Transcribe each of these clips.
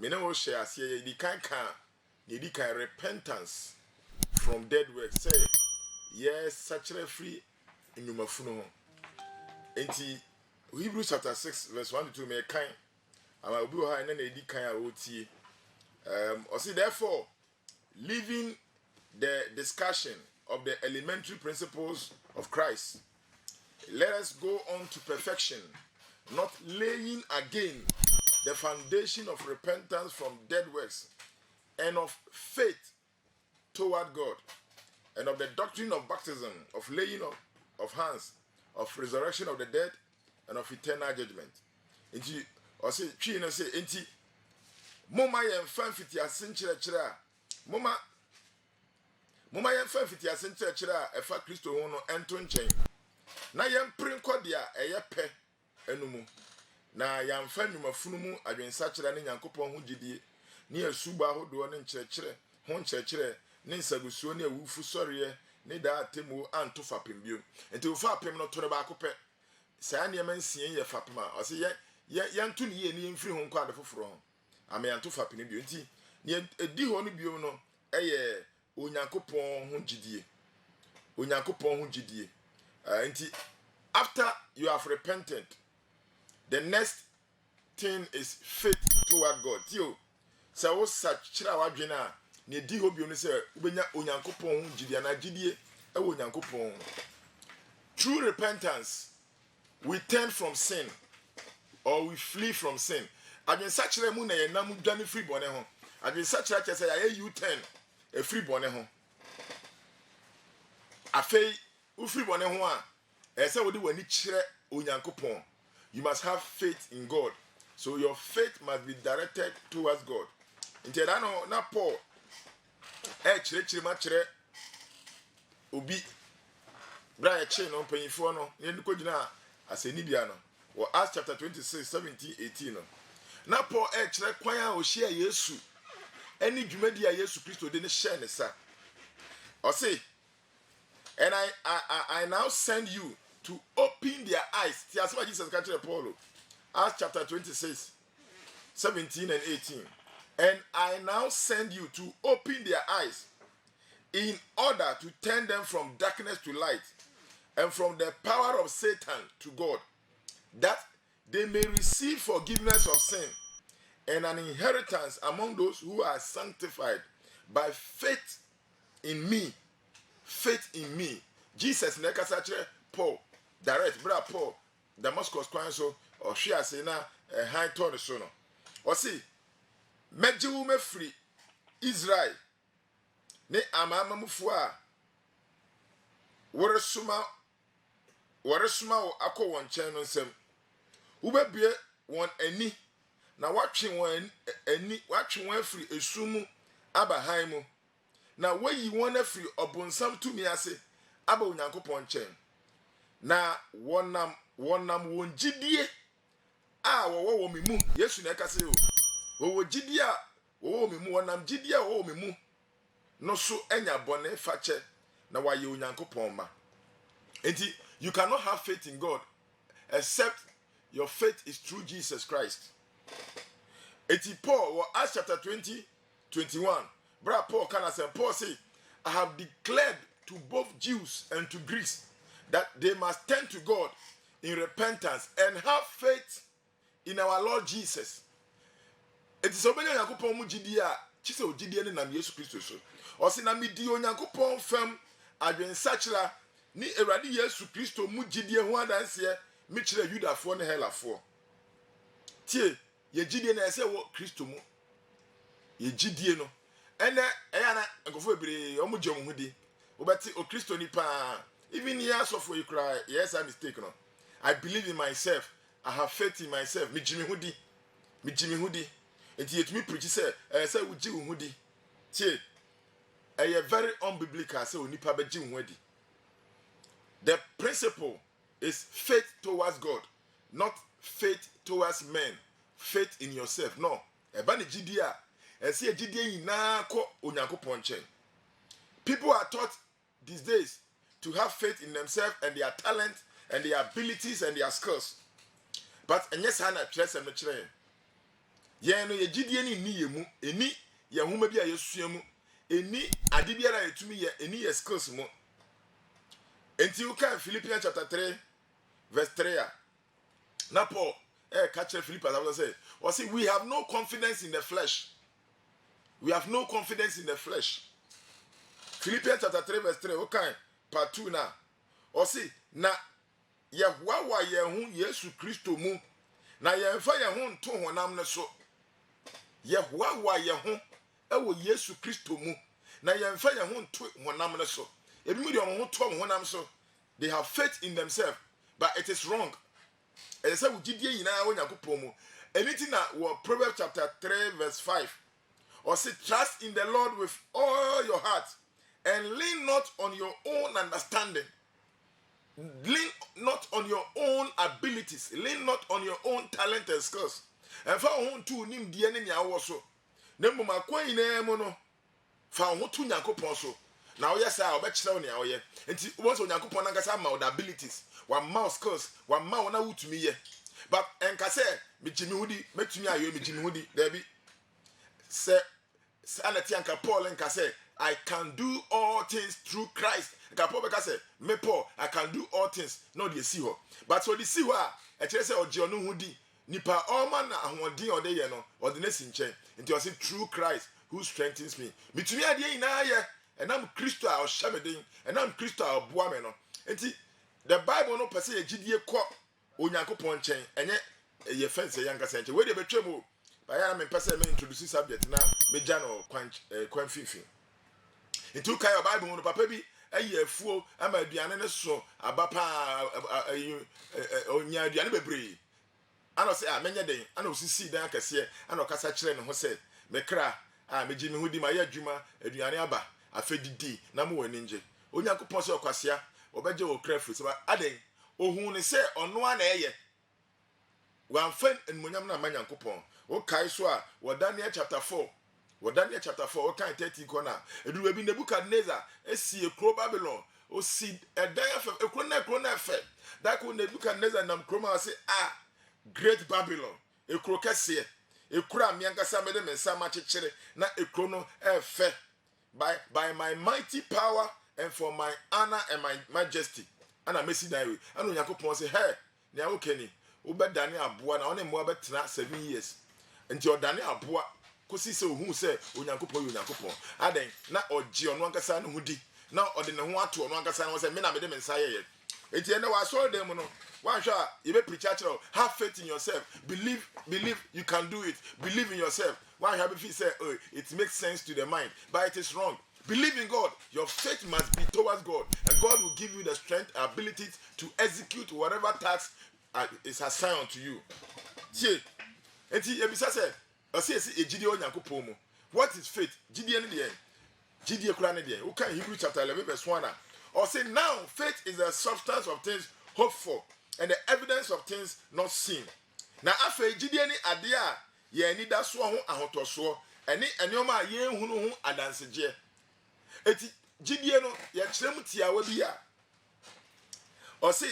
me no share say the kind repentance from dead works. Say yes, such a free in your mafuno. Enti Hebrews chapter 6 verse 1 to 2 me kind. I will be high and then the kind of OT. Or see therefore leaving the discussion of the elementary principles of Christ, let us go on to perfection, not laying again the foundation of repentance from dead works and of faith toward God, and of the doctrine of baptism, of laying of hands, of resurrection of the dead, and of eternal judgment. Inti or say twi no say inti moma yem fan fiti asen kyerɛkyerɛ moma yem fan fiti asen kyerɛkyerɛ ɛfa Kristo ho no ento nkyɛn na yem prinkɔ dia ɛyɛ pɛ anumu na yamfa nnwumafunu mu adwensakyerɛ ne Nyankopɔn ho gidie ne asuba ahodoɔ ne nkyerɛkyerɛ ho nkyerɛkyerɛ ne nsagusuo ne awufu sɔreɛ ne daa temu anto fapem bio enti wo fapem no to ne ba akopɛ saa nneɛma nsie yɛ fapem a ɔse yɛnto ne yie ne yɛmfiri ho nkɔ ade foforɔ ho ama yɛnto fapem bio enti ne edi hɔ no bio no ɛyɛ Onyankopɔn ho gidie enti after you have repented, the next thing is faith toward God. Tio sa wo sachira wadwene a ne di hɔ bio no sɛ wobenya Onyankopɔn ho gidie na gidie ɛwɔ Onyankopɔn. True repentance, we turn from sin or we flee from sin. Adwensachira mu na yɛ nam dwane free bɔne ho. Adwensachira kyerɛ sɛ yɛ U-turn e free bɔne ho. Afei wo free bɔne ho a ɛsɛ wode w'ani kyerɛ Onyankopɔn. You must have faith in God. So your faith must be directed towards God. Nti da no na Paul kyerɛkyerɛ ma kyerɛ obi bra yɛ kye no mpanyifo no ne ko gyina asɛni bia no wɔ Acts chapter 26 17 18 no na Paul kyerɛ kwan a ohyia Yesu ɛne dwumadi a Yesu Kristo de ne hyɛ ne sa ɔse and I now send you to open their eyes. That's what Jesus can tell Paul. Acts chapter 26, 17 and 18. And I now send you to open their eyes in order to turn them from darkness to light and from the power of Satan to God, that they may receive forgiveness of sin and an inheritance among those who are sanctified by faith in me. Faith in me. Jesus nekasachre Paul direct bra Paul Damascus kwan so or hwe ase na high turn so no o si mejiwu mefri Israel ne amamamufo a woresuma wo akọ won chen no nsem wo bebie won ani na watwe won ani watwe won afri esumu aba han mu na wayi won afri obonsam tumi ase aba Onyankopɔn chen na wonam won gidie a wo me mu Yesu na ekase o wo gidie a wo me mu wonam gidie a wo me mu no so enya bone fache na waye Onyankopɔn ma enti you cannot have faith in God except your faith is through Jesus Christ. Eti Paul Acts chapter 20 21 bra Paul can say Paul say I have declared to both Jews and to Greeks that they must turn to God in repentance and have faith in our Lord Jesus. It is obey Onyankopɔn mu gidie a chise ogidie ne nam Yesu Kristo so. O se na medi Onyankopɔn fam adwensachira ni Awurade Yesu Kristo mu gidie ho adanse me kyerɛ Yudafo ne Helafo. Tie ye gidie na ese wo Kristo mu. Ye gidie no. Ene eya na nkofo ebere omo gye mo hudi. Obeti o Kristo ni pa. Even years of you cry, yes, I mistake no. I believe in myself. I have faith in myself. Me Jimmy Hoodie. And yet me preach say we Jimmy Hoodie. Tie, a very unbiblical say we nipa be Jimmy Hoodie. The principle is faith towards God, not faith towards men. Faith in yourself. No. Eba ni jidia. Esi e jidia yina ko Onyankopɔn nkyɛn. People are taught these days to have faith in themselves and their talent and their abilities and their skills. But yes, Hannah, Yen no ye gidie ni ye mu, eni ye homa bi a yesua mu, eni ade biara yetumi ye, eni ye skills mu. Enti you can Philippians chapter 3 verse 3. Na Paul catch Philippians I say, or see we have no confidence in the flesh. We have no confidence in the flesh. Philippians chapter 3 verse 3. Okay, part 2 now. Or see na Yehwa ye hu Yesu Kristo mu na yemfa ye hu nto honam ne so. Yehwa ye hu ewo Yesu Kristo mu na yemfa ye hu nto honam ne so. Ebi mu de hu to honam so. They have faith in themselves, but it is wrong. And say we gidie yina wo Yakopon mu. Anything that Proverbs chapter 3 verse 5. Or say trust in the Lord with all your heart and lean not on your own understanding. Lean not on your own abilities. Lean not on your own talent and skills. And fa ho tu nim die ne nya wo so. Na mmom akwan ina mu no fa ho tu Yakopon so. Na wo yesa obekire wo ne wo ye. Enti wo so Yakopon na ngasa ma wo abilities, wa mouse skills, wa ma wo na wutumi ye. But enka say me jimi hudi, metumi ayo me jimi hudi. There be say anati anka Paul enka say I can do all things through Christ. Paul beka say, me Paul, I can do all things. No, they see her. But so they see her, I tell say, Oji onu hudi. Nipa all man na ahwadi or de ye no, or the next in chain. Until I say, through Christ, who strengthens me. Me to me adi ina ye, and I'm Christo or Shabedin, and I'm Christo or Buameno. And the Bible no per se a GDA quap, Onyankopon chain, and yet ye fence a younger century. Where they be trouble. But I am in person introduce subject now, me jano kwan fifi. Into Kaya Bible no papa bi ayi afuo ama aduane ne so abapa onya aduane bebre ana say amenya den ana osisi dan akese ana okasa kire ne ho say mekra meji me hudi ma ya adwuma aduane aba afedidi na mo wani nje Onyankopon say okwasea obeje wo krafri say aden ohun ne say ono ana eye wanfen enmonyam na Nyankopon o kai so a wo Daniel chapter 4. What Daniel chapter 4, okay, 30 corner. It will be Nebuchadnezzar, see a crow Babylon, or see a day of a crona effect. That could Nebuchadnezzar and Chroma say, great Babylon, a crocassia, a cram younger Samadam and Samachichere, not a chrono effect. By my mighty power and for my honor and my majesty. And I may see that way. I know Yakopon say, hey, now Kenny, Uber Daniel Abua, only more but 7 years. Until Daniel Abua. Kosi se ohun se Onyankopon aden na oje ono ankasa no hudi na ode ne ho ato ono ankasa no se me na me de me nsa ye enti ene wa so dem no wan hwa ye be preach church have faith in yourself, believe you can do it, believe in yourself. Wan hwa be feel say oh it makes sense to the mind, but it is wrong. Believe in God. Your faith must be towards God, and God will give you the strength, ability to execute whatever task is assigned to you. See enti ebisa say I say a GDO Nyankopon mu. What is faith? GDA ne de. GDA kura ne de. We can Hebrew chapter 11 verse 1. Or say now faith is the substance of things hoped for and the evidence of things not seen. Na afa GDA ni ade a ye ni da so ho ahotoso. Ene enoma ye hunu ho adanseje. Eti GDA no ye kyerem tiawa bi a. Or say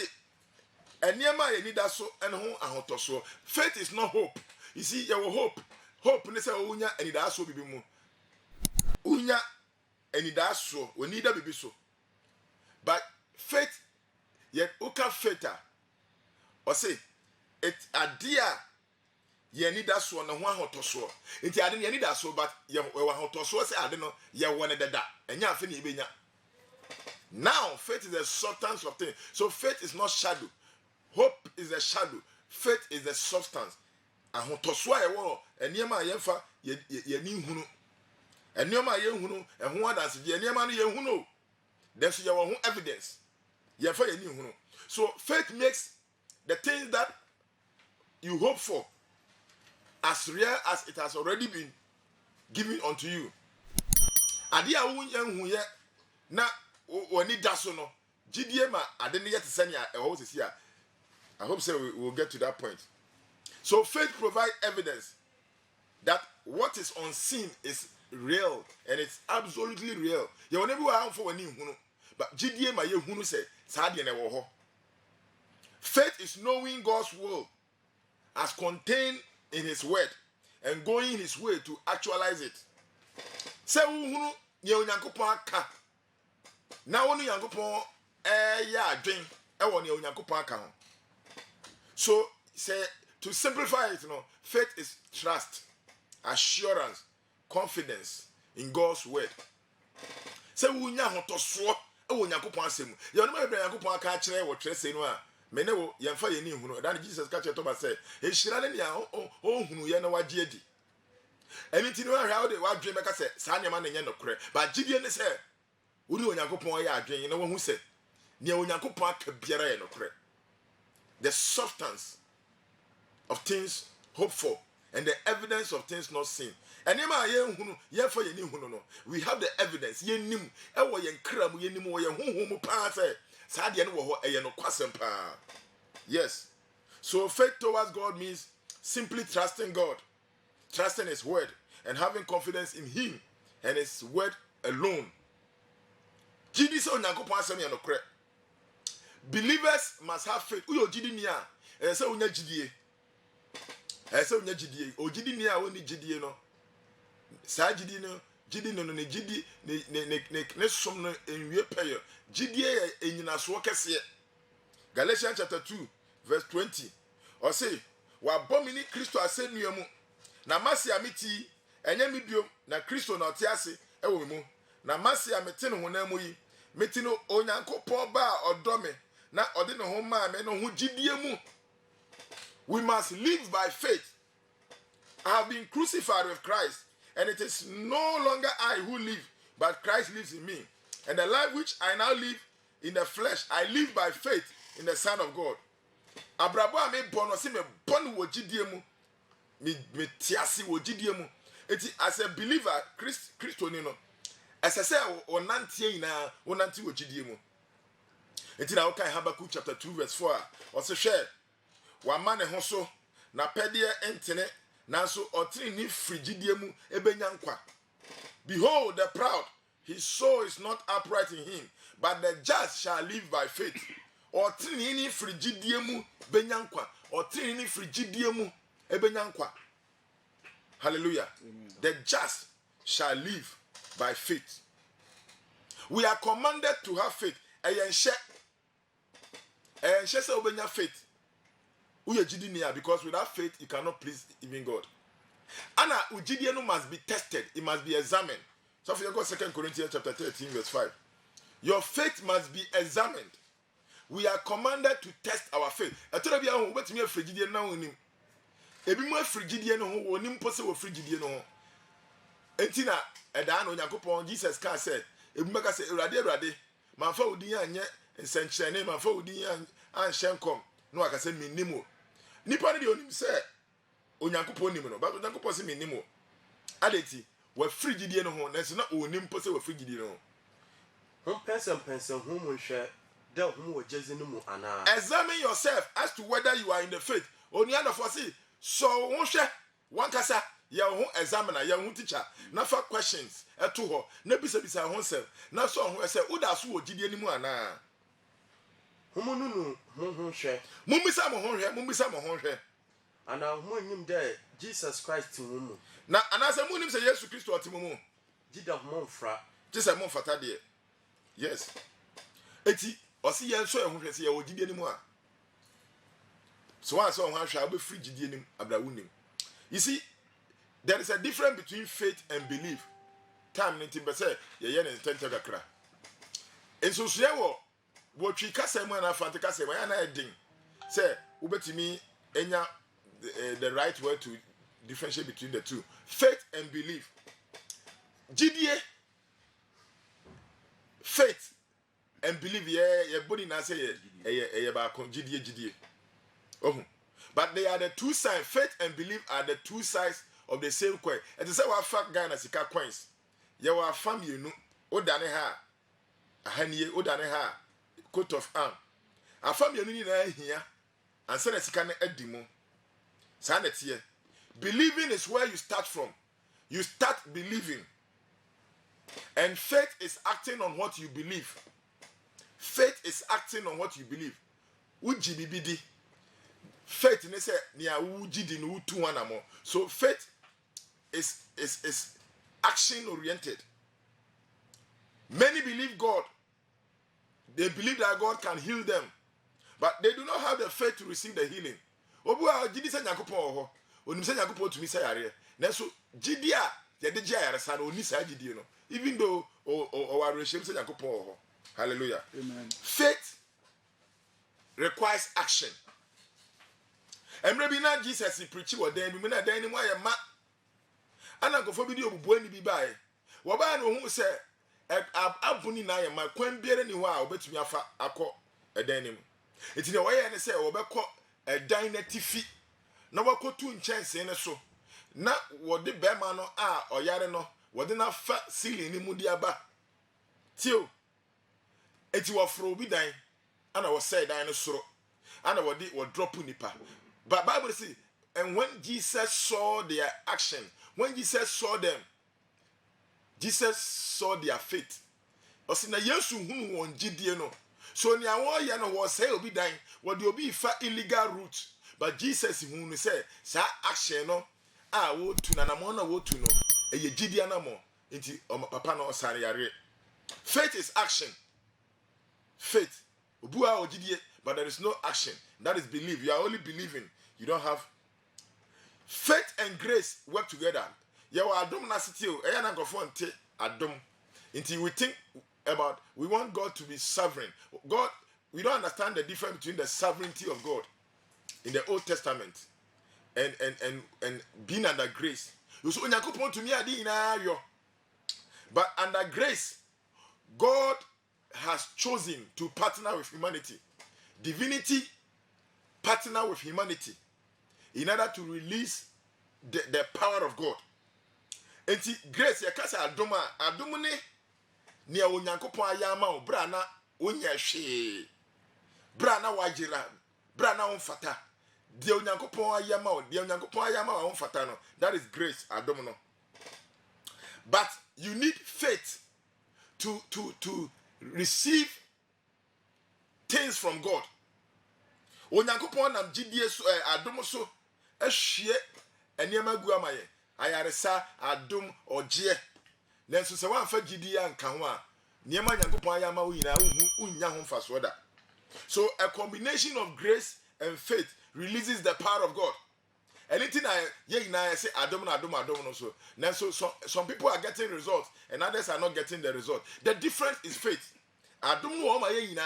enema ye ni da so ene ho ahotoso. Faith is not hope. You see, you will hope. Hope ne say unya enidaso bibi mu. Unya enidaso, we need that bibi so. But faith, yet uka faith or say it adia ye need that so na ho ahotoso. Enti ade ye need that so but ye wa ahotoso say ade no ye won dada. Enya afi ne ibenya. Now faith is the substance of things. So faith is not shadow. Hope is the shadow. Faith is the substance. Ahotoso a ewo eniema yemfa ye ni hunu eniema ye hunu eho adanse ye eniema no ye hunu there's your own evidence yemfa ye ni hunu. So faith makes the things that you hope for as real as it has already been given unto you. Ade a wo hu ye na woni daso no gidie ma ade ne yete sania eho sisi a I hope so we will get to that point. So faith provides evidence that what is unseen is real and it's absolutely real. You will never have for any hunu, but GDA ma ye hunu say sadi na wo ho. Faith is knowing God's will as contained in His word and going his way to actualize it. Say uhunu ye onyankopon aka. Na wonu yankopon ya adwen e wo ne onyankopon aka ho. So say to simplify it, faith is trust, assurance, confidence in God's word. Say wunya hotoso e wo onyankopon asem. Ye no be yankopon aka kire wo twere sei no a mene wo yemfa ye ni hunu. Dan Jesus ka kire Thomas say, "E hira ne ya o hunu ye na wagye adi." Anything you are how they what dream make say Sanya man no kore. But Gideon say, Uri Onyankopon ya adwen, you know who say, Nia Onyankopon ka biara no kore. The substance of things hoped for and the evidence of things not seen. And yema ye hunu, ye for ye ni hunu no. We have the evidence, ye nim, e wo ye nkra mu ye nim wo ye honhom pa say, sa de no wo ho e ye no kwasem pa. Yes. So faith towards God means simply trusting God. Trusting his word and having confidence in him and his word alone. Believers must have faith. Uyo jidi niya. Ese unya jidie. Ese unya jidie. O jidi niya oni jidie no. Sa jidi no. Jidi no ne jidi ne som no enwie peye. Jidie enyina so kese. Galatians chapter 2 verse 20. Or say, wa bomini Kristo asenu mu. Na masi amiti enye mi biom na Kristo na otiase ewo mu na masi amete no honam yi meti no onyankopon ba odome na ode no ho ma me no ho gidie mu. We must live by faith. I have been crucified with Christ, and it is no longer I who live, but Christ lives in me. And the life which I now live in the flesh, I live by faith in the Son of God. Abrabo ame bono si me bonu wo gidie mu. Me tiasi wo gidie mu. Eti as a believer, Christo ni no. As I say onantie ina, onantie wo gidie mu. Eti na okai Habakkuk chapter 2 verse 4. O se hwe wa ma ne ho so na pede entene nanso otri ni frigidie mu ebenya nkwa. Behold the proud, his soul is not upright in him, but the just shall live by faith. Otri ni frigidie mu benya nkwa. Otri ni frigidie mu ebenyankwa. Hallelujah. Amen. The just shall live by faith. We are commanded to have faith. Eyenhye say obenya faith. Uye jidi niya, because without faith you cannot please even God. Ana ujidie no must be tested. It must be examined. So if you go 2 Corinthians chapter 13 verse 5. Your faith must be examined. We are commanded to test our faith. Atola bia ho betimi afrigidie na onim. Ebi mu afrigidie no ho onim pose wo frigidie no ho. Enti na eda na Onyankopon Jesus ka say, ebi meka say Awurade manfa odin anye nsenkyene manfa odin anhyenkom no aka say minimo. Nipa ne de onim say Onyankopon nim no, but Onyankopon say minimo. Adeti wa frigidie no ho na so na onim pose wo frigidie no ho. Person hu mo hwe da hu wo jezi no mu ana. Examine yourself as to whether you are in the faith. Oni ana for say so won hwe wan kasa ya ho examiner ya ho teacher na fa questions eto ho na bisa ho sef na so ho say uda so wo gidie ni mu ana. Humu nunu hu hwe mumbisa mo ho hwe ana hu nyim de Jesus Christ hu mu na ana say mu nim say Jesus Christ otimu mu gida hu mfra Jesus mo fata de. Yes. Eti osi yen so ehun hwe say ya wo gidie ni mu a. So one so one shall be free gidie nim ablawunim. You see, there is a difference between faith and belief. Time 19% ye yen intente kakra. Enso so ye wo twi kasa mu na fante kasa mu na edin. Say ubetimi enya the right word to differentiate between the two. Faith and belief. Gidie, faith and belief ye body na say ye ba kon gidie. Oh, but they are the two sides. Faith and belief are the two sides of the same coin. And to say what fact Ghana sika coins. You are family no odane ha. Ahanie odane ha. Coat of arm. A family ni na hia. And say sika na edimo. Sa na tie. Believing is where you start from. You start believing. And faith is acting on what you believe. Faith is acting on what you believe. Ujibibidi. Faith ne say nia wujidi no utu anamo. So faith is action oriented. Many believe God. They believe that God can heal them, but they do not have the faith to receive the healing. Obu a gidi se Nyankopon ho, onim se Nyankopon tumi se yare. Nanso gidi a ye de gya yare sa na oni sa gidi no. Even though o ware shem se Nyankopon ho. Hallelujah. Amen. Faith requires action. Emre bi na Jesus he preach wo dan bi na dan ni mo ayema. Ana nkofo bi di obubu ani bi bae. Wo ba na ohun se abuni na ayema kwan biere ni ho a obetumi afa akọ edan ni mu. Enti na wo ye ne se wo bekọ edan na tifi na wakotu nchense ne so na wo de bema no a oyare no wo de na fa ceiling ni mu di aba tio eti wo fro bi dan ana wo say dan no soro ana wo drop nipa. But Bible says, and when Jesus saw their action, when Jesus saw them, Jesus saw their faith. Osi na Yesu hunu won gidie no. So ni awon ya no wo say obi dan, wo de obi fa illegal route. But Jesus hunu say, sa action no a wo tu na mo na wo tu no, eye gidie na mo. Nti papa no osare yare. Faith is action. Faith. Obua o gidie, but there is no action. That is belief. You are only believing. You don't have faith and grace work together. You are adom na sitio. Eya na ngofo nte adom. Until we think about, we want God to be sovereign. God, we don't understand the difference between the sovereignty of God in the Old Testament and being under grace. You so Onyankopon to me adi na yo. But under grace, God has chosen to partner with humanity. Divinity partner with humanity in order to release the power of God. And grace ya kasa adom ne ne Onyankopon ayama o bra na onya hwe bra na wajira bra na onfata de Onyankopon ayama o de Onyankopon ayama o onfata no, that is grace adom no. But you need faith to receive things from God. Onyankopon nam gidie so adom so ahwie eniema gu amaye ayaresa adom oje nenso se wan fa gidie anka ho a niema Nyankopon ayama wo yina unya ho faso da. So a combination of grace and faith releases the power of God. Anything I say adom no so. Nenso some people are getting results and others are not getting the result. The difference is faith. Adom no ma yina,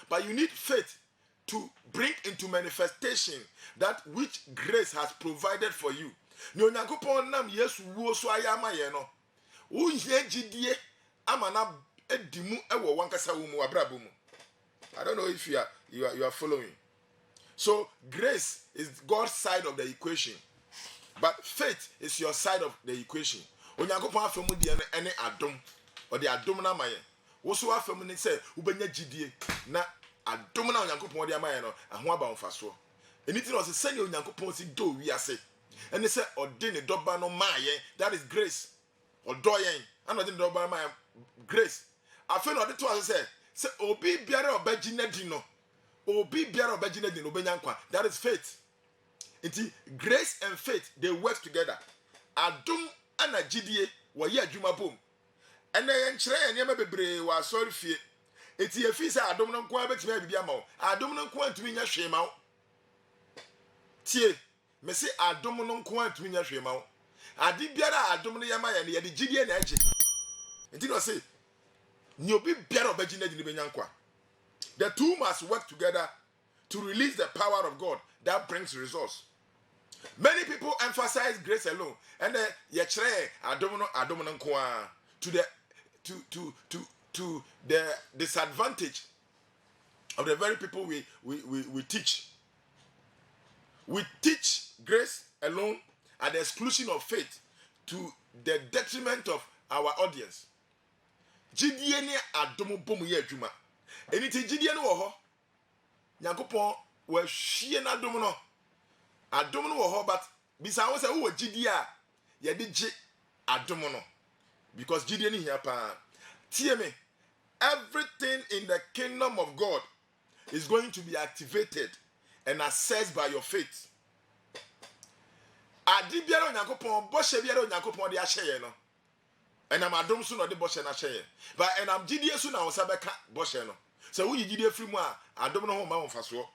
but you need faith to bring into manifestation that which grace has provided for you. Ni Onyankopon nam Yesu wo so ayama ye no. Wo hie gidie amana edimu ewo wankasa wo mu abrabo mu. I don't know if you are following. So grace is God's side of the equation, but faith is your side of the equation. Onyankopon afemu de no ene adom, or the adom na maye. Wo so afemu ni say ubenya gidie na adom na Onyankopon de amaye no aho aba mfaso. Anything was say Onyankopon si do wi ase. And say ode ne doba no maye, that is grace. Odo yen, and ode ne doba maye grace. Afen ode to say obi biara obagina di no. Obi biara obagina di no obenya nkwa. That is faith. Inti grace and faith, they work together. Adom ana gidie wo ye adwuma bom. Ene yen kire yen ma bebre wa sorry fie. Eti efi say adom no nkwa betimi abibia ma wo. Adom no nkwa ntumi nya hwe ma wo. Tie, me say adom no nkwa ntumi nya hwe ma wo. Adi biara adom no yama ye ne ye de gidie na age. Enti no say ni obi biara obagina di ne benya nkwa. The two must work together to release the power of God that brings results. Many people emphasize grace alone, and ye chere adom no nkwa to the disadvantage of the very people we teach. We teach grace alone at the exclusion of faith, to the detriment of our audience. Gidie ne adom bom ye adwuma. Eniti gidie no wo ho. Nyankopon wa hwie na adom no. Adom no wo ho, but bisa wo say wo gidie a ye de gi adom no. Because gidie ni hia pa. Tie me. Everything in the kingdom of God is going to be activated and assessed by your faith. adi biara onyankopon boshe biara onyankopon de ahye no enam adom so no de boshe na hye but enam gidie so na wo sabeka boshe no so wo gidie free mu a adom no ho ma wo faso.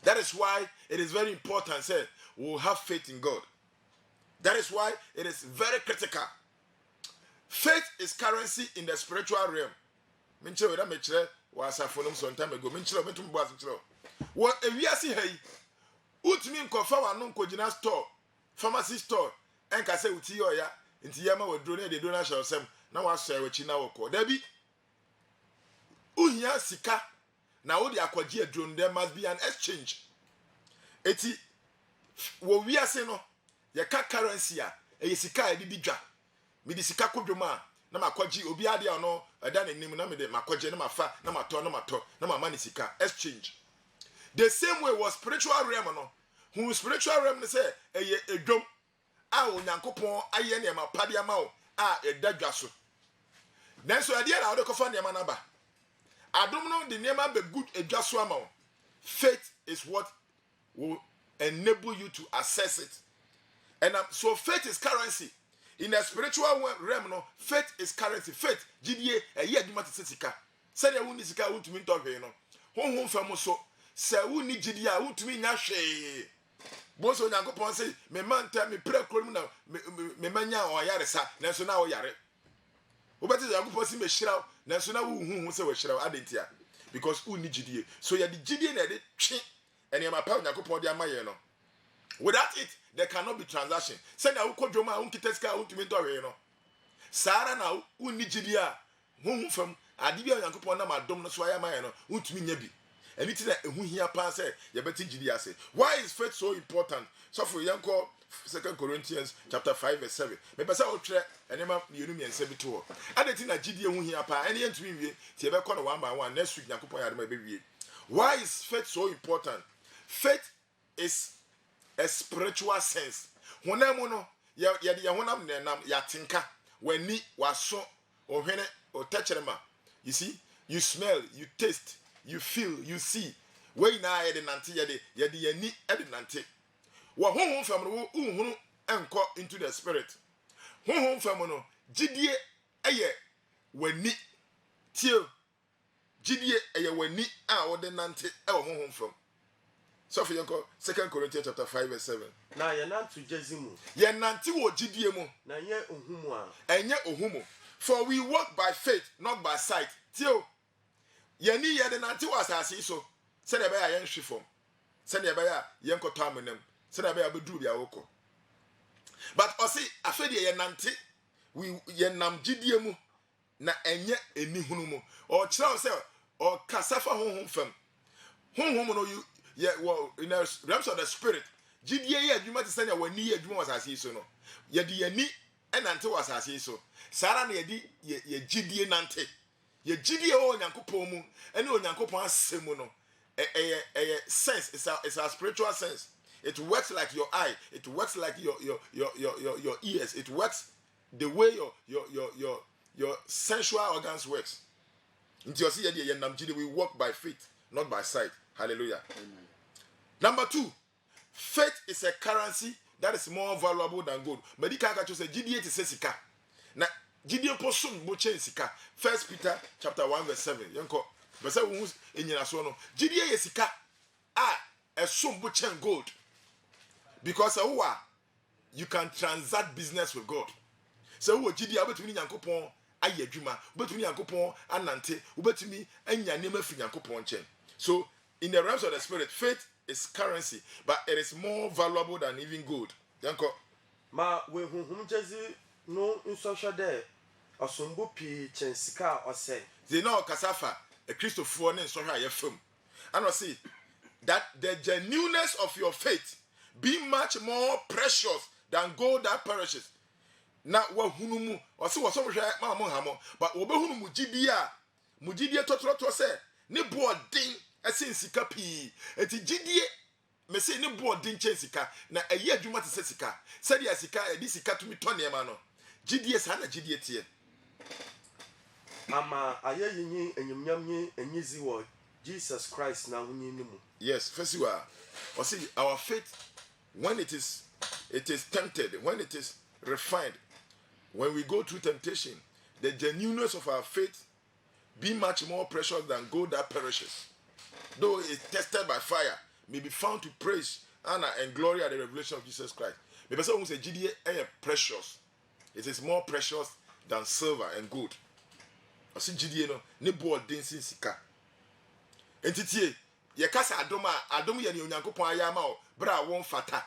That is why it is very important say we will have faith in God. That is why it is very critical. Faith is currency in the spiritual realm. Minche we da me kire was afonum some time ago. Minche me tum boas kire. Wo ewiase hai utimi nkofa wa no nkogina store, pharmacy store, enka say uti yo ya, nti yama we drone na de donation sem na wa share we chi na woko. Da bi uhia sika na wo de akwaji adron, there must be an exchange. Eti wo wiase no ye ka currency a e sika e di dwa. Me di sika kodwoma na makwaji obi ade no eda na nim na me de makwaje na mafa na mato na mato na mama ni sika exchange. The same way was spiritual realm no. Who spiritual realm say eye edwom a onyankopon aye ne ma pade ama wo a edadwa so. Nanso ade na wo de kofa ne ma na ba. Adom no the name be good edwa so ama wo. Faith is what will enable you to access it. And so faith is currency. In the spiritual realm, no, faith is currency. Faith, GDA, a year you must sika. Say the one is sika, who to me talk, you know. Home from so, say, who need GDA, who to me nashe. Both on Yanko Pon say, me man tell me, pray, me mania or yaresa, Nanso now yare. Who better Yanko Pon see me shroud, Nanso now who say we shroud, I didn't hear. Because who need GDA. So you are the GDA, and you're my pound Yanko Pon, dear Mayano. Without it, there cannot be transaction. Say na uko joma unkiteska untumi do we no. Sara na unni gidia. Hu fam adibia Yankopon na madom no so ayama no untumi nya bi. Anything that ehu hia pa say ye beti gidia say. Why is faith so important? So for yanko 2 Corinthians chapter 5 verse 7. Me pesa o tire enema mienu miense bi to. Adeti na gidia hu hia pa ene yentumi wie ti e be kɔ no one by one next week Yankopon yare ma be wie. Why is faith so important? Faith is a spiritual sense. Honam no ya honam nenam ya tinka wani waso ohwene o techerema. You see, you smell, you taste, you feel, you see. We na ye de nante ye de yani e de nante. Wo honhom fam no unhunu enko into the spirit. Honhom fam no gidie eye wani tie gidie eye wani a wo de nante e wo honhom fam. So for yanko 2 Corinthians chapter 5 verse 7. Na ye nantu jezimu. Ye nanti wo gidie mu. Na ye ohumu a. Enye ohumu. For we walk by faith, not by sight. Tio. Ye ni ye de nanti wo asase so. Se de be ya yen hwe fom. Se de be ya yen koto amonam. Se de be ya beduru bia woko. But osi afede ye nanti we ye nam gidie mu na enye enihunu mu. O kira o se o kasafa honhom fam. Honhom no you yeah, well, in the realms of the spirit, GDA, you might say, when near you was as so no. Yadi ni and until was as so. Sarah, ye GDA nante. Ye GDA on Yankopomu, and on Yankopon Semono. A sense, it's a spiritual sense. It works like your eye, it works like your ears, it works the way your sensual organs works. Until you see ye nam GDA, we walk by faith, not by sight. Hallelujah. Amen. Number 2, faith is a currency that is more valuable than gold. Medical catch say GDA to sika. Na GDA posum bo chen sika. 1 Peter chapter 1 verse 7. Yanko. Bese wo enyina so no. GDA is sika. A sum bo chen gold. Because you can transact business with God. So wo GDA betumi Yankopon aye adwuma. Betumi Yankopon anante. Betumi anya nema fi Yankopon chen. So in the realms of the spirit, faith is currency, but it is more valuable than even gold. Yanko. Ma we jezi no insosha de osumbu pi chensika ose. They know kasafa a Christopher ne insosha ye film. And I see that the genuineness of your faith be much more precious than gold that perishes. Na wa hunumu ose wo so hwe ma mo hamo, but wo be hunu mujidie totoro se ne boarding ese sika pi eti gidie me se ne boarding chen sika na ayi adwuma te sika se dia sika edi sika tumi tone ma no gidie sa na gidie tie ama ayeyinyi enyumnyamnyi enyizi wo Jesus Christ na hunyi nimu. Yes, first you are. Or see our faith when it is it is tempted, when it is refined, when we go through temptation, the genuineness of our faith be much more precious than gold that perishes, though it's tested by fire, may be found to praise, honor, and glory at the revelation of Jesus Christ. The person who says GDA is precious. It is more precious than silver and gold. I see GDA no ne board dancing sika. Entity ye kasa adom ye ne onyankopon ayama o bra won fata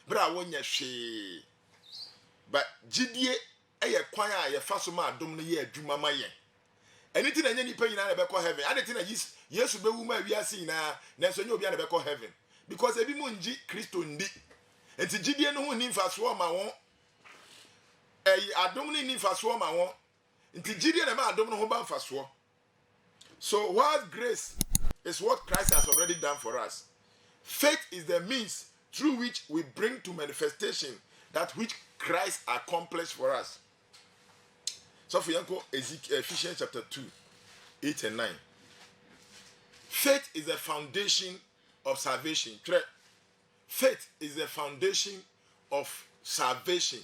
bra won nya hwe. But GDA eye kwan a ye fa so ma adom no ye adwuma ma ye. Anything na nya nipa nyina na be call heaven. Anything na Yesu be wu ma wiase nyina na so nya obi na be call heaven. Because ebi mo nji Kristo ndi. Enti GDA no ho ni mfaso ma won. Adom no ni mfaso ma won. Enti GDA na ma adom no ho ba mfaso. So what grace is what Christ has already done for us. Faith is the means through which we bring to manifestation that which Christ accomplished for us. So for example, Ephesians chapter 2, 8 and 9. Faith is the foundation of salvation. Faith is the foundation of salvation.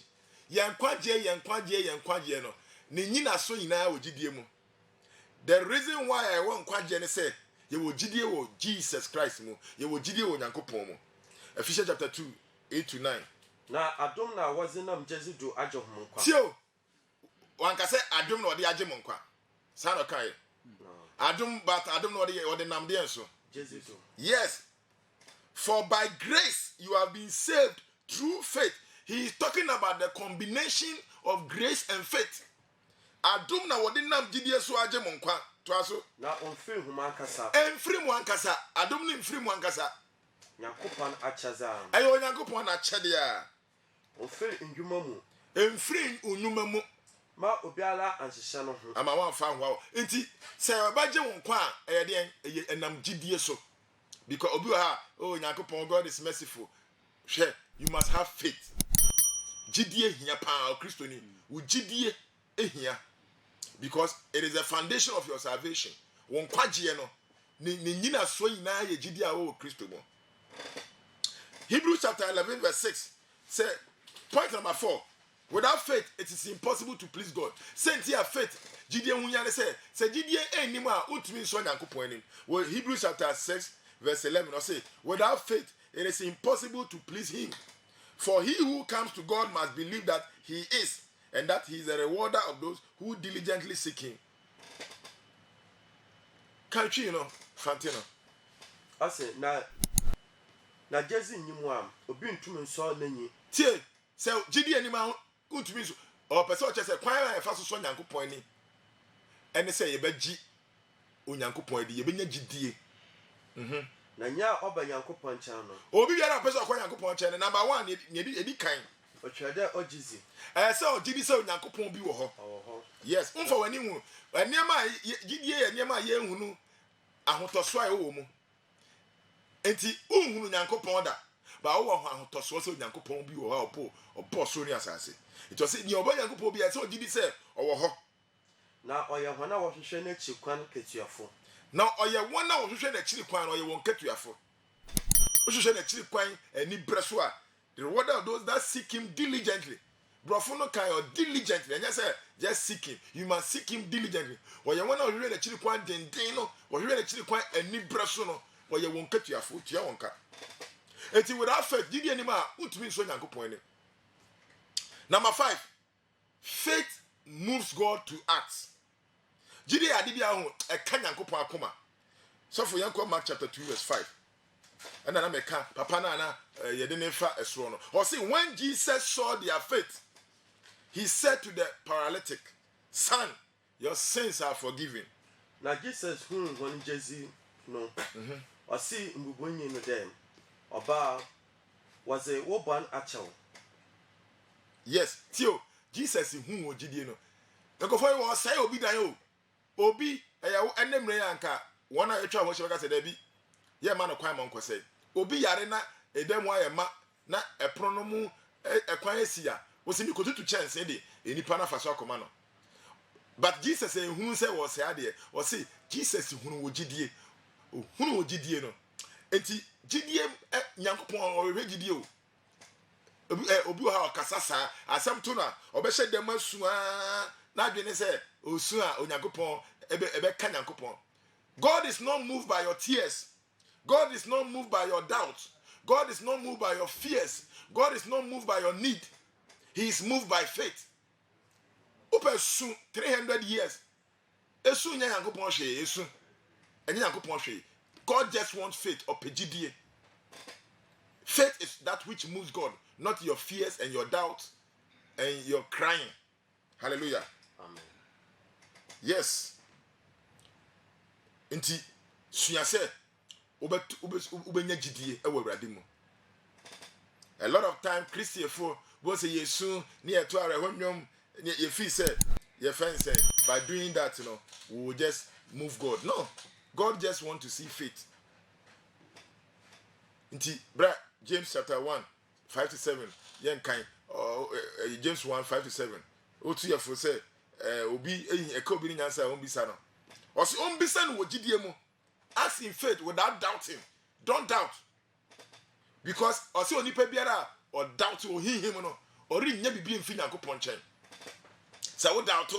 Yankwaje no. Ni nyina so nyina ogidie mu. The reason why I want kwaje ne say ye wo gidie wo Jesus Christ mu. Ye wo gidie wo Nyankopon mu. Ephesians chapter 2, 8 to 9. Na adom na wazinam jezi do aje ho nkwa. Tio. Wanka say adom na ode aje mo nkwa. Sa no kai. Adom but adom na ode nam de enso. Jezi do. Yes. For by grace you have been saved through faith. He is talking about the combination of grace and faith. Adom na wodi nam gidie so age mo nkwa to aso Na onfiri huma ankasa. Enfiri mu ankasa adom ni enfiri mu ankasa Nyankopon achaza. ayo Nyankopon na chede a Onfiri ndwuma mu. enfiri unuma mu Ma obiala anhyehyɛ no ho. ama wan fa ho enti se obaje wo nkwa a eye de enam gidie so because obi ha oh Nyankopon God is merciful. Hwe, you must have faith. Gidie hia pa Kristoni wo gidie ehia. Because it is the foundation of your salvation. Won kwaje no ni nyina so nyina ye gidi a wo Kristo mo. Hebrews chapter 11 verse 6 say point number 4, without faith it is impossible to please God. Saint here faith gidi hunya ne say gidi enim a utumi so Nyankopon anim. Well, Hebrews chapter 6 verse 11 or say without faith it is impossible to please him. For he who comes to God must believe that he is, and that he is a rewarder of those who diligently seek him. Can't you know, Fantino? Ase na jezi nyimu am obi ntumi nso nanyi. Tie, say gidi anima untumi so o pese o chese kwan na fa so Nyankopon ni. Ene say ye bagi Onyankopon di ye benya gidie. Na nya oba Nyankopon chan no. Obi biara pese o kwa Nyankopon chen number 1 edi kan. Otwede ojizi. Say o gidi say Onyankopon bi wo ho. Yes, unfa wani hu. Eniema gidie ye eniema ye hunu ahotoso a wo mu. Enti unhunu Nyankopon da ba wo ho ahotoso so Nyankopon bi wo ha opo so ni asase. It was ni oba Nyankopon bi say o gidi say owo ho. Na oye hona wo hwehwe na chi kwan ketuafo. Na oye won na wo hwehwe na chiri kwan na oye won ketuafo. Wo hwehwe na chiri kwan ani breso a the reward of those that seek him diligently. Brofo no kai or diligently. And say just seek him. You must seek him diligently. Oye won na wo hwehwe na chiri kwan den no, wo hwehwe na chiri kwan ani breso no, oye won ketuafo tua wonka. Eti without faith, gidi anima utumi so Nyankopon ni. Number 5, faith moves God to act. Gidi ade bia ho e ka Nyankopon akoma. So for Yanko Mark chapter 2 verse 5. And then I make papa na ye de nefa esro no. Or see when Jesus saw their faith, he said to the paralytic, "Son, your sins are forgiven." Na Jesus won jezi no. O see mbubonyi no dem. Oba was a woban achew. Yes, Tio, Jesus hu wo gidie no. Ekofo wo say obi dan o. Obi eya enemre yanka wona etwa ho shebeka se da bi. Ye ma no kwan mo nkose. Obi yare na edam aye ma na eprono no mu ekwan asia. Wo se mi kotutu chance de enipa na faso akoma no. But Jesus hu say wo say ade. Wo say Jesus hu wo gidie. Hu wo gidie no. Enti gidie Nyankopon o we gidie o. obi ha okasasa asem to na obehye dem asu a na adwene say osu a onyankopon ebe ka nyankopon. God is not moved by your tears. God is not moved by your doubts. God is not moved by your fears. God is not moved by your need. He is moved by faith. Open soon 300 years. Esu nya nyankopon hwe esu. Enya nyankopon hwe. God just wants faith or pejidie. Faith is that which moves God, not your fears and your doubts and your crying. Hallelujah. Amen. Yes. Inti suya se ubenya gidie e wo awurade mu. A lot of time Christian for won say yesu ne eto are honwom ye feel say ye fence by doing that, you know, we will just move God. No. God just want to see faith. Inti bra James chapter 1 5-7 yen kan James 1 5-7 otu ye for say obi e ka obi ni nyansa o mbisa no o se o mbisa no wogidie mu, ask in faith without doubting. Don't doubt, because o se onipa biara o doubt o him no ori nya bibi mfi nyankopon chen. Say wo doubt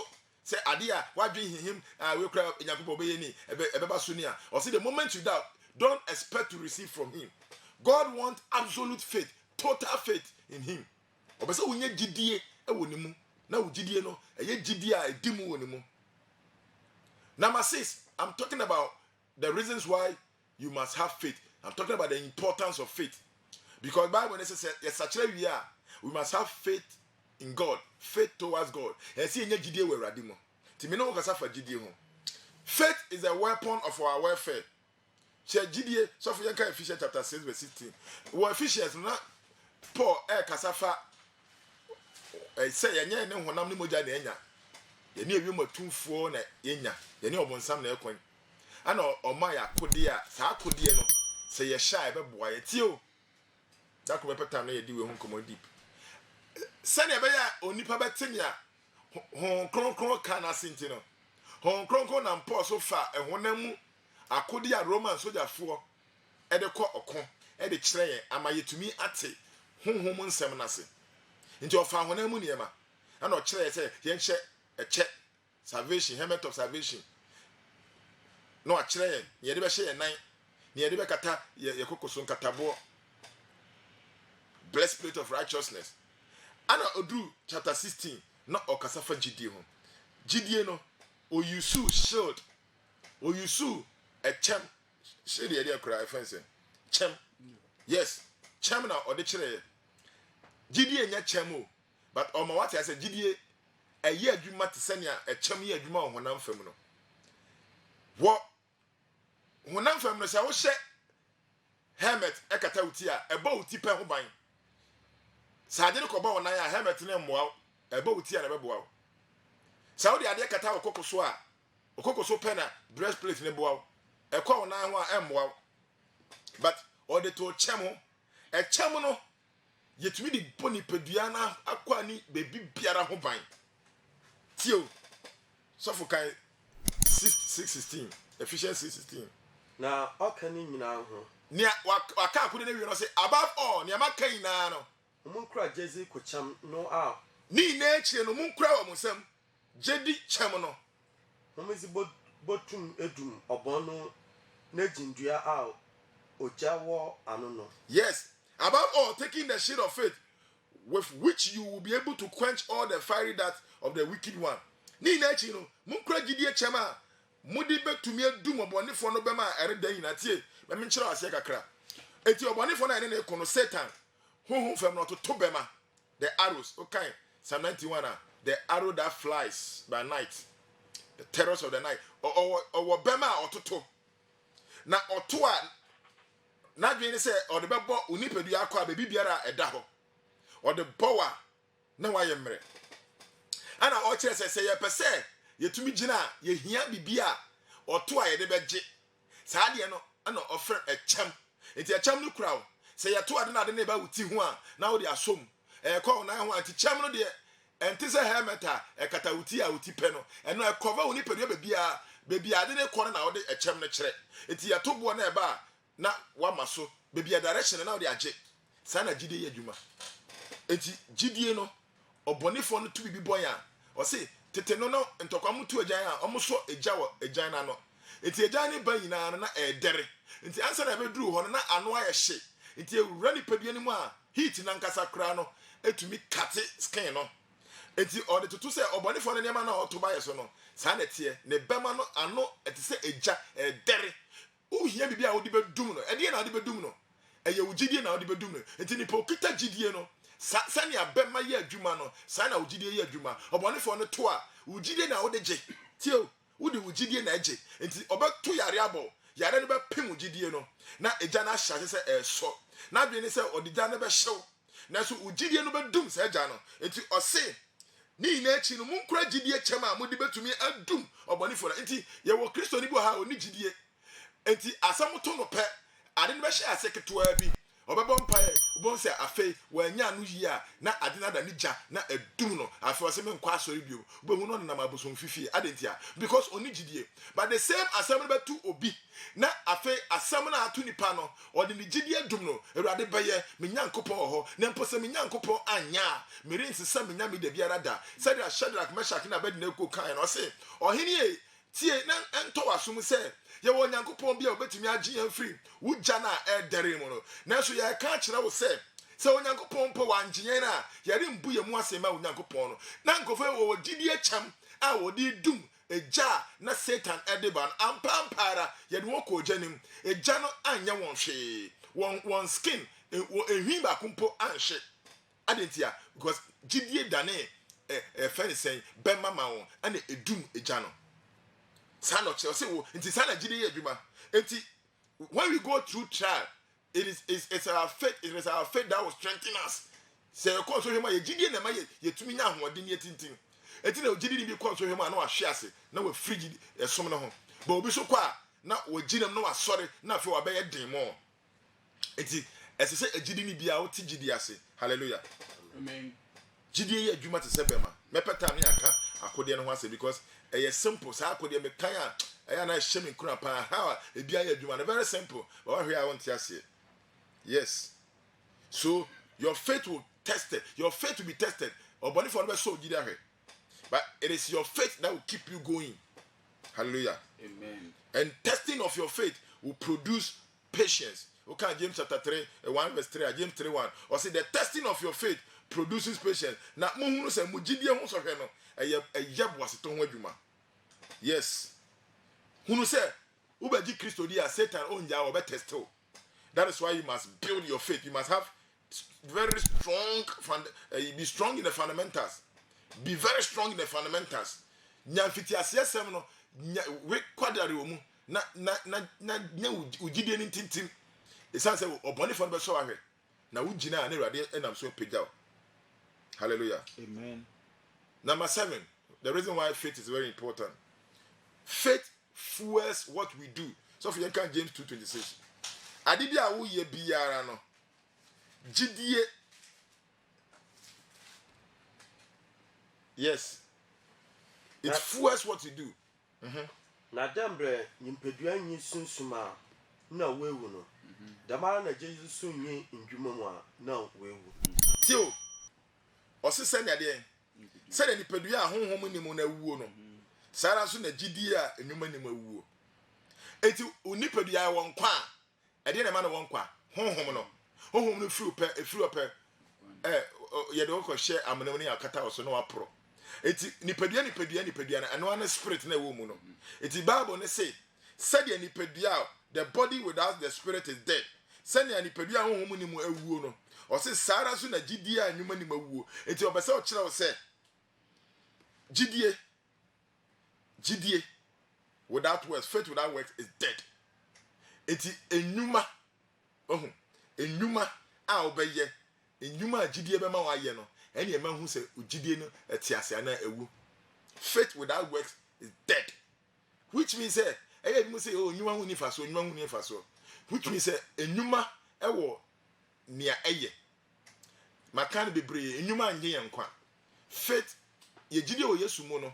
say ade a wadwen him we kra nyankopon be yeni ebe ba so ni a o se the moment you doubt, don't expect to receive from him. God wants absolute faith, total faith in him. Obese wo nya gidie e wonimu na wo gidie no eye gidie a edimu wonimu. Number 6, I'm talking about the reasons why you must have faith. I'm talking about the importance of faith. Because Bible says we must have faith in God, faith towards God. And see nya gidie we awurade mu. Ti me no wo kasa fa gidie ho. Faith is a weapon of our warfare. Gidie, so for yanka Ephesians chapter 6 verse 16. Wo Ephesians na Paul kasafa say yenye ne honam ne moja na enya. Ye ne ewi matumfuo na yenya. Ye ne obonsam na ekwan. Ana oma ya akode a sa akode no say ye sha ebeboa ye tio. Da ko bepeta no ye di we hu komo deep. Sane be ya onipa betenya hon kronkron ka na senti no. Hon kronkron na mpo so fa ehonam akodi a Roman soldier fo e de kɔ ɔko e de kyerɛ yɛn ama yɛtumi ate honhom nsɛm nase. Nti ɔfa honam mu niema ana ɔkyerɛ yɛ sɛ yɛnhyɛ ɛkyɛ salvation, helmet of salvation. No ɔkyerɛ yɛn yɛde bɛhyɛ yɛn nan ne yɛde bɛkata yɛ kokoso nkatabo, breastplate of righteousness. Ana odru chapter 16 na ɔkasa fa gidie ho. Gidie no o yusu shield, o yusu a chem. She the idea cry fence. Chem. Yes. Chem na or the chere. Gidie nya chemo. But on my what I said gidie a year dwuma te senia a chem year dwuma on honam fam no. What honam fam no say wo hye helmet ekata uti a eba uti pe ho ban. Sade no ko ba wonan a helmet ne mmoa eba uti a na beboa. Saudi ade kata okokoso a okokoso pe na breastplate ne boa. Ekwa wonan ho a emmoa. But or the to chemo e chemo no yetumi di boni pedua na akwa ni bebi biara ho ban. Tio so for kai 6:16 Ephesians 6:16 na okani nyina ho nia waka akode na wi no say above all nia maka nyina no munkura jezi ko cham no a ni na echi no munkura wa musam jedi cham no mumizi botum edum obon no na jindua a ojawo anu no. Yes, above all taking the shield of faith with which you will be able to quench all the fiery darts of the wicked one. Ni na echi no munkura gidie cham a mudi betumi edum obonefo no bema eredan na tie me nkyere ase kakra eti obonefo na ene na ekono Satan honhom fam no to bema the arrows. Okay, Psalm 91 the arrow that flies by night, the terrors of the night or bema ototo na oto a na dwen say or the bebo unipedu akwa bebi biara eda ho or the power na wa yemre ana o kire say ye pese yetumi gina ye hia bibia oto a ye de beje saade no ana offer a cham enti a cham no kura o say ye to ade na ade na ba wuti ho a na wo de asom ko na ho ati cham no de enti say helmet a kata wuti a wuti pe no eno e cover woni pe bebia ade ne ko na wo de a cham no kire enti ye to bo na e ba na wa maso bebia direction na wo de age sana gide ye adwuma enti gidie no obonifo no to bibi boya o say tete no no ntokwa mutu agyan a omo so agya wo agyan na no enti agyan ne ba nyina no na edere enti ansa na beduru ho no na ano aye hye enti ewura ni padua ni mu a heat na nkasa kra no etumi kate skin no enti ode tutu say obonifo no nema na oto ba yeso no sa na tie ne bema no ano etise agya edere uhia bibi a odi bedum no ede na odi bedum no eye ugidie na odi bedum no enti ni pokita gidie no sani abema ye adwuma no sana ugidie ye adwuma obonefo no to a ugidie na wode gye tio wode ugidie na gye enti obeto yare abo yare no be pem ugidie no na eja na hya se eso na dwe ne se odija no be hyew na so ugidie no be dum se eja no enti ose ni na echi no munkura gidie chema mudi betumi adum obonefo no enti ye wo kristo ni bo ha oni gidie enti asamoto no pe ade no be hye aseketo abi obebo mpae ubon se afei wanya no yi a na ade na da ni gya na edum no afei ose me nkwa asori bio ubehu no na mabosom fifi adentia because oni gidie but the same asem be to obi na afei asem na atu nipa no ode ni gidie dum no ewrade beye me nyankopon ho na mpose me nyankopon anya me rinsesa me nya me da biara da said Shadrach Meshach na Abednego kan no se ohini e tie na ento wasum se ye wo nyankopon bia obetimi agye yan free wugya na edere mu no na so ye ka kire wo se onyankopon po wangye na ye rembu ye mu asema onyankopon no na nkofo wo gidie cham a wodi dum eja na Satan ediban ampampara ye de wo ko gyanim eja no anya won hwe won skin ehwi ba kumpo anhwe adentia because gidie dane fenisen bema ma won ana edum eja no sana say wo nti sana gidie adwuma enti when we go through trial it's our faith that will strengthen us say ko so hema ye gidie na ma ye tumi nya hoɔden ye tintin enti na gidie bi ko so hema na wa hwe ase na wa frigi esom no ho ba obi so kwa na wa ginam na wa sɔre na afi wa be ye den mo enti ese say gidie ni bia wo ti gidie ase hallelujah Amen. Gidie ye adwuma te se bema mepeta me aka akode no ho ase because simple sa akode me kan a na hye me nkura pa how e bia ye adwuma no very simple but what I want to say yes so your faith will be tested or body for so gidie ahwe but it is your faith that will keep you going hallelujah Amen. and testing of your faith will produce patience. Okay, James chapter 3 1 verse 3 James 3:1 or say the testing of your faith produces patience na mo hunu se mo gidie ho so hwe no eye boaseto ho adwuma yes hunu se ubaji Kristo dia Satan onja wo be testo that is why you must build your faith. You must have very strong be strong in the fundamentals. Be very strong in the fundamentals. Nya fiti asesem no we kwadare omu na nya ugidie ni tintim esan se obone fo no be so ahwe na ugina na Awurade enam so pagyaw. Hallelujah. Amen. Number 7, the reason why faith is very important. Faith fuels what we do. So if you can James 2:26. Adibia wo ye biara no. Gidie. Yes. It fuels what you do. Na dembre nyimpadua nyi sunsuma na wewu no. Damara na Jesus sunyi ndwuma mu a na wewu. Tio. Osese ne ade. Se ne nipadua honhom ni mu na wuo no. Sara so na gidie a enwuma ni mu wuo. Eti unipadua won kwa ade na ma no won kwa honhom no. Honhom no firi ope ye de ko hye amanam ne akata oso no wapro. Eti nipadua na eno na spirit na wo mu no. Eti Bible ne say said the nipadua the body without the spirit is dead. Said the nipadua honhom ni mu awuo no. O say Sara so na gidie a enwuma ni mu awuo. Eti obese o kire o say gidie without works, faith without works is dead. Eti enwuma enwuma a obeye enwuma gidie be ma wa ye no ene e ma hu se gidie no etiase na ewu. Faith without works is dead, which means say eh you say oh enwuma hu ni faso, which means say enwuma ewo nia eye makan bebre enwuma anye yenkwa. Faith ye gidie wo Yesu mu no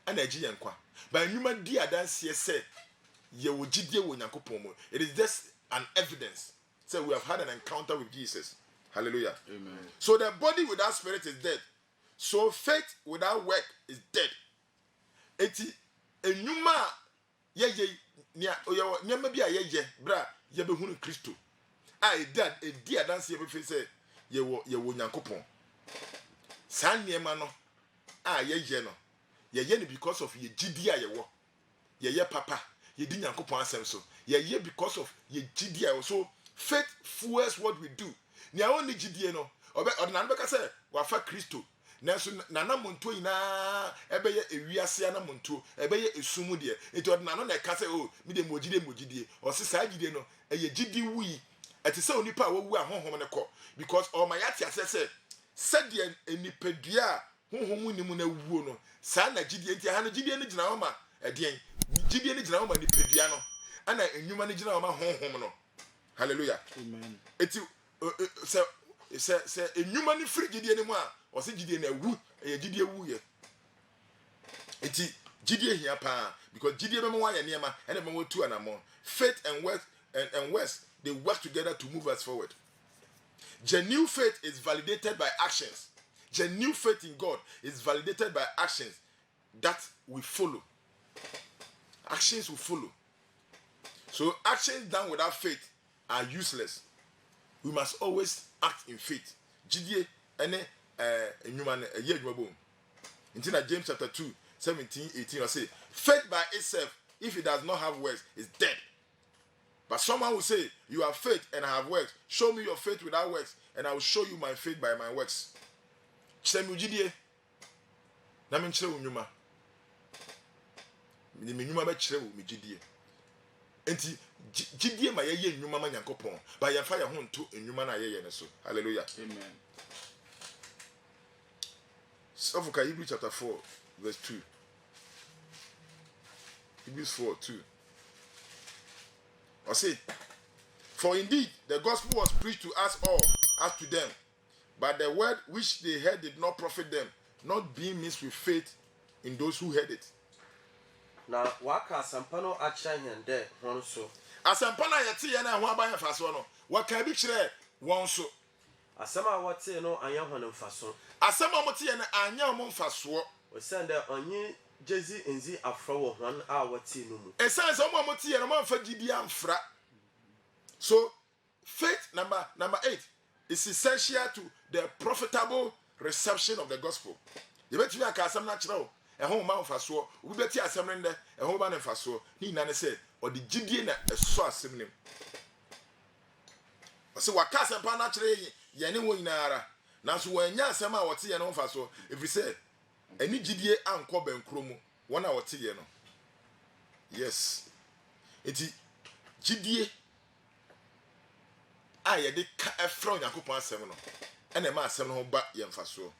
ana agi yenkwa ba enwuma di adanse say ye wo gidie wo Nyankopon mu. It is just an evidence. So we have had an encounter with Jesus. Hallelujah. Amen. So the body without spirit is dead. So faith without work is dead. Eti enyuma ye nia oyo nyama bi a ye bra ye behunu Kristo. A edi adanse ye be fe say ye wo Nyankopon. Sa niema no a ye no ye no because of ye gidi a ye wo. Ye papa ye di Nyankopon asem so. Ye because of ye gidi a so faith fuels what we do. Nia oni gidi no obe odana be ka say wa fa Kristo. Nanso nana monto ina ebeye ewiase ana monto ebeye esumu de enti odana no na ka say oh me de mogide o se sa gide no eye gidi wi eti se onipa a wowu a honhom ne kɔ because all my yati asese said the enipadua honhom ni mu na wuo no sa na gidi enti ha no gidi ne gina ho ma edien gidi ne gina ho ma nipadua no ana enwuma ne gina ho ma honhom no. Hallelujah. Amen. Eti se enwuma ne free gidi ne mu a o se gidi na wu gidi wu ye eti gidi hia pa because gidi be mo wa ye niema and be mo tu anamo faith and work and works they work together to move us forward. Genuine faith is validated by actions. Genuine faith in God is validated by actions that we follow. Actions will follow. So actions done without faith are useless. We must always act in faith. Gidi ene human in James chapter 2, 17, 18, I say, faith by itself, if it does not have works, is dead. But someone will say, you have faith and I have works. Show me your faith without works, and I will show you my faith by my works. Chemujidie. Namin chere unyuma. Ni nyuma be chere u mejidie. Enti jidie ma ye nyuma ma Nyankopon. Ba ye fa ye ho nto nyuma na ye ne so. Hallelujah. Amen. So for Hebrews chapter 4, verse 2. Hebrews 4, 2. I say, for indeed the gospel was preached to us all, as to them, but the word which they heard did not profit them, not being mixed with faith in those who heard it. Na waka asampa no akyerɛ hɛn dɛ wɔn so. Asampa na yɛte yɛn a ho aban fa so no, waka bi kyerɛ wɔn so. Asɛm a wɔte no anyɛ hɔn mfaso. Asɛm a wɔte yɛn anya wɔn mfasoɔ. Ɔsɛn dɛ ɔnye Jezi nzi afrɔ wɔ hɔn a wɔte no mu. Ɛsan sɛ wɔn a wɔte yɛn no wɔn fa gidi amfra. So faith number 8 is essential to the profitable reception of the gospel. You bet me aka asɛm na kyerɛ o. Ɛho ma mfasoɔ. Obi bɛte asɛm no ndɛ, ɛho ba ne mfasoɔ. Ni nyina ne sɛ ɔde gidie na ɛsɔ asɛm nim. Ɔsɛ waka asɛm pa na kyerɛ yɛne wɔ nyinara. Nanso wɔanya asɛm a wɔte yɛn no mfasoɔ. Ɛfiri sɛ ɛni gidie ankɔ bɛnkuro mu. Wɔn a wɔte yɛn no. Yes. Eti gidie a yɛde ka ɛfrɛ Onyankopɔn asɛm no ɛna ɛma asɛm no ho ba yɛn mfasoɔ.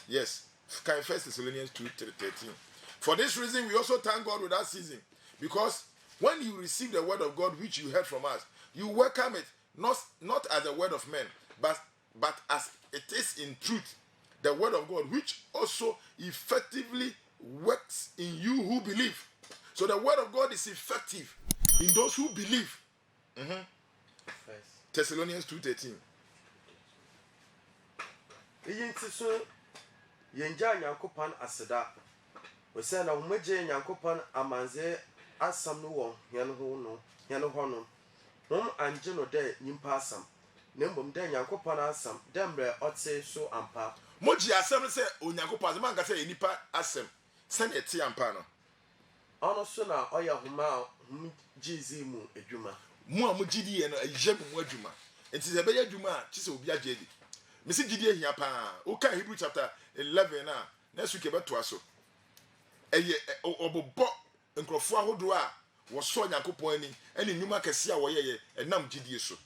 Yes. 1 Thessalonians 2:13. For this reason, we also thank God without ceasing, because when you receive the word of God which you heard from us, you welcome it not as a word of men, but as it is in truth, the word of God, which also effectively works in you who believe. So the word of God is effective in those who believe. Thessalonians 2:13. Yenja Nyankopɔn aseda. Ɔsɛ na wɔmagye Nyankopɔn amanze asam no wɔ hɛn ho no. Mom anje no dɛ nyimpa asam. Na mbom dɛ Nyankopɔn asam, dɛ mbrɛ ɔte so ampa. Moji asɛm sɛ Onyankopɔn asɛm anka sɛ nipa asɛm sɛ ne te ampa no. Ɔno so na ɔyɛ homa a Jezi mu adwuma. Mo a mo gidie no ayɛ mu adwuma. Enti sɛ bɛyɛ adwuma a kyɛ sɛ obi agye di. Mesi gidie hia pa. Oka Hebrew chapter 11 na su ke beto aso. Eye obobɔ nkrɔfo ahodo a wɔsɔ Nyankopɔn ani ɛne nnwuma kɛse a wɔyɛyɛ ɛnam gidie so.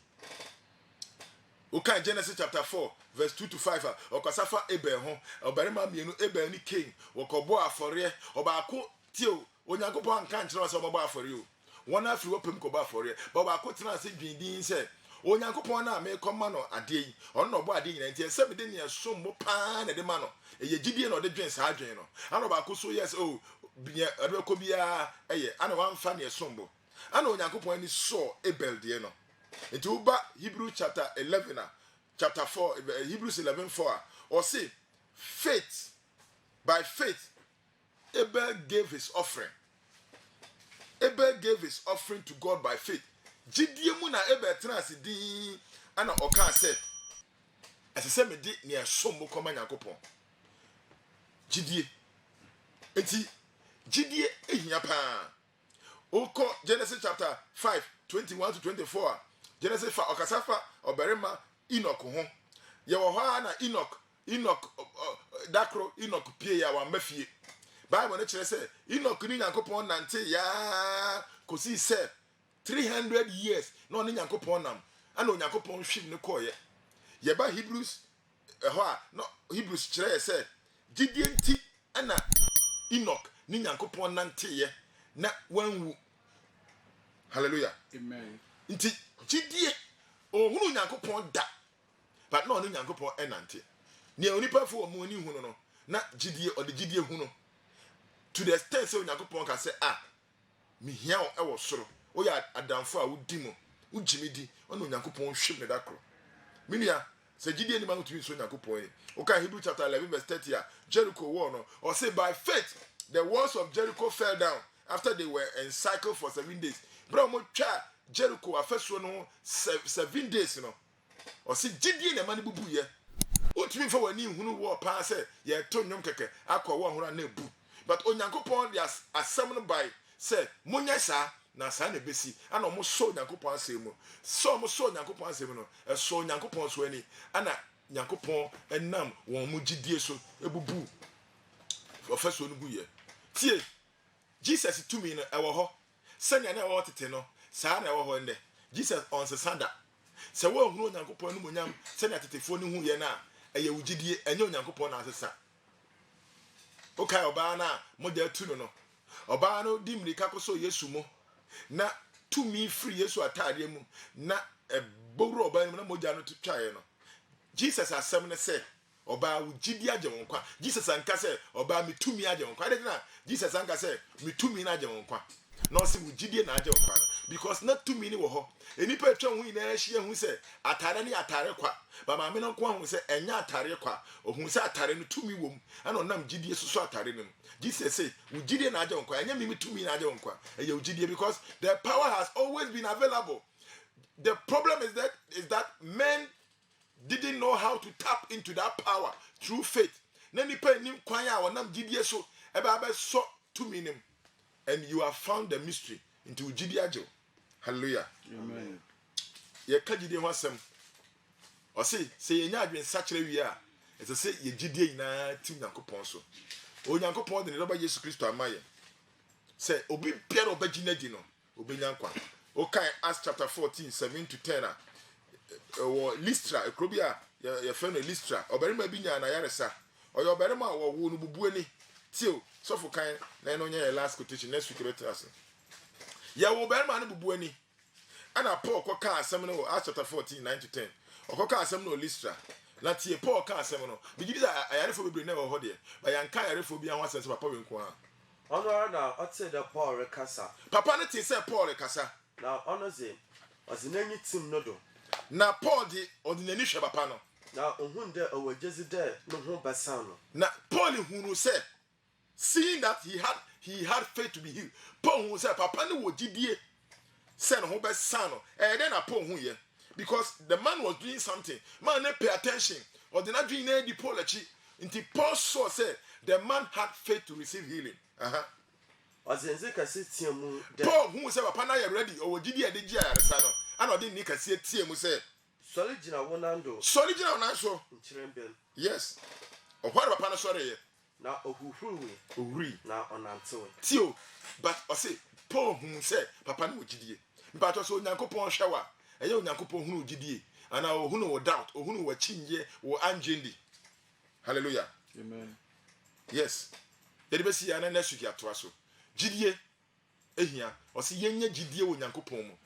Oka Genesis chapter 4 verse 2 to 5 a ɔkasafa Abel ho, ɔbarima mienu Abel ni Cain, wɔkɔbɔ afɔre, ɔbaako tio Onyankopɔn anka nkyerɛ sɛ ɔbɔ afɔre o. Wɔn afiri wɔpem kɔbɔ afɔre, ɔbaako tena ase dwindin sɛ Onyankopɔn na me kɔma no ade yi, ɔno na ɔbɔ ade nyina nti ɛsɛ me de ne ɛsom mo paa na de ma no. Ɛyɛ gidie na ɔde dwen saa dwen no. Ana ɔbaako so yes oh ɛbɛkɔ bia ɛyɛ ana wamfa ne ɛsom bo. Ana Onyankopɔn ni so Abel de no. Nti uba Hebrews chapter 11 chapter 4 Hebrews 11:4 or say faith, by faith Abel gave his offering. Abel gave his offering to God by faith. Jidie mu na Abel trans din ana oka say asese me di ne som mo koma Yakobon. Jidie enti jidie ehia pa. Oko Genesis chapter 5:21 to 24. Genesis 5 okasafa oberema Enoch ho. Ye wo ha na Enoch dakro Enoch pie ya wa mafie. Bible na kire say Enoch ni Yakobon nante ya kosi say 300 years no ni Yakobon nam ana Yakobon hwim ne koye. Ye ba Hebrews no Hebrews kire say gidie nti ana Enoch ni Yakobon nante ye na wanwu. Hallelujah. Amen. Nti gidie ohunu Yakobon da but no Yakobon enante. Ne onipa fo omo ni hunu no na gidie o de gidie hunu to the extent say Yakobon ka say me hia o e wo soro o ya adamfo a wudi mo ugimidi ono Yakobon hwem ne dakro minia say gidie ni ma no tumi so Yakobon o ka Hebrew chapter 11:30 Jericho war no or say by faith the walls of Jericho fell down after they were encircled for 7 days. Bro mo twa Jericho afeso no 7 days no or say gidie na ma ne bubu ye o tumi fa wani hunu war pa say ye to nyom keke akwa war hora na ebu. But Onyankopon dey asem no by say munya sa na sa na besi ana mo so Onyankopon asem mu so mo so Onyankopon asem no e so Onyankopon so ani ana Onyankopon enam won mu gidie so ebubu ofeso no buye tie Jesus tumi no e wo ho sanya na e wo tete no sa na e wo ho nde Jesus on se sanda se wo hunu Onyankopon no munyam sanya tetefo no hu ye na eye wugidie enye Onyankopon na asesa. Okay, oba na moja tu no oba no di mrika koso Yesu mo na tumi free Yesu atade mu na ebowro oba no na moja no twae no Jesus asem ne say oba wugidi age wonkwa. Jesus anka say oba me tumi age wonkwa. Ade na Jesus anka say me tumi na age wonkwa na say wugidi na age wonkwa no because na tumi ni wo ho enipa etwa hu ina ahia hu say atare ne atare kwa ba ma me no ko hu say enya atare kwa ohun say atare no tumi wom ana onam gidie so atare no Jesus say wugidi na age wonkwa enya me tumi na age wonkwa eye wugidi because the power has always been available. The problem is that men didn't know how to tap into that power through faith. Nani pa nim kwan ya wonam gidie so eba be so tumi nim and you have found the mystery into gidie ajo. Hallelujah. Amen. Ye ka gidie ho asem. O say ye nya adwen sachire wi a e say ye gidie na tim Yakobon so. O Yakobon de ne ba Jesus Christ amaye. Say obi piara obagina di no obenya nkwa. O kai Acts chapter 14:7 to 10 or Lystra ekrobia ye fe no Lystra obarima bi nya na yaresa o ye obarima wo wo no bubu ani tio so for kan na no nya last quotation next week better as ye wo obarima no bubu ani ana Paul ko ka asem no Acts chapter 14:9 to 10 o ka asem no Lystra na tie Paul ka asem no bi gidi ayarefo bebre na wo ho de ba yanka ayarefo bi an wa sense papa wenko a ono na otse the Paul rekasa papa ne tie say Paul rekasa na ono ze ozinanyi tim no do na Paul di ordinary hwe papa no na ohun de awajezi de no ho basan no na Paul hunu say seeing that he had faith to be healed. Paul hunu say papa ne wo gidie say no ho besan no then na Paul hu ye because the man was doing something man ne pay attention ordinary doing na di Paul achi until Paul saw say the man had faith to receive healing. ozenze kase tiamu de Paul hu say papa na ye ready o wo gidie de gi ayaresa no ana odi ni kase tiamu say sori gina wonando sorry gina na so nchirembel yes o hware papa no sorry ye na ohuhruwe owuri na onantewe tio but o say Paul hu say papa no wo gidie mpato so Onyankopon hwawa eye Onyankopon hunu gidie ana ohunu wo doubt ohunu wo chinye wo anjendi. Hallelujah. Amen. Yes yede besi ya na next week atoa so gidie ehia o say yenye gidie wo Onyankopon mu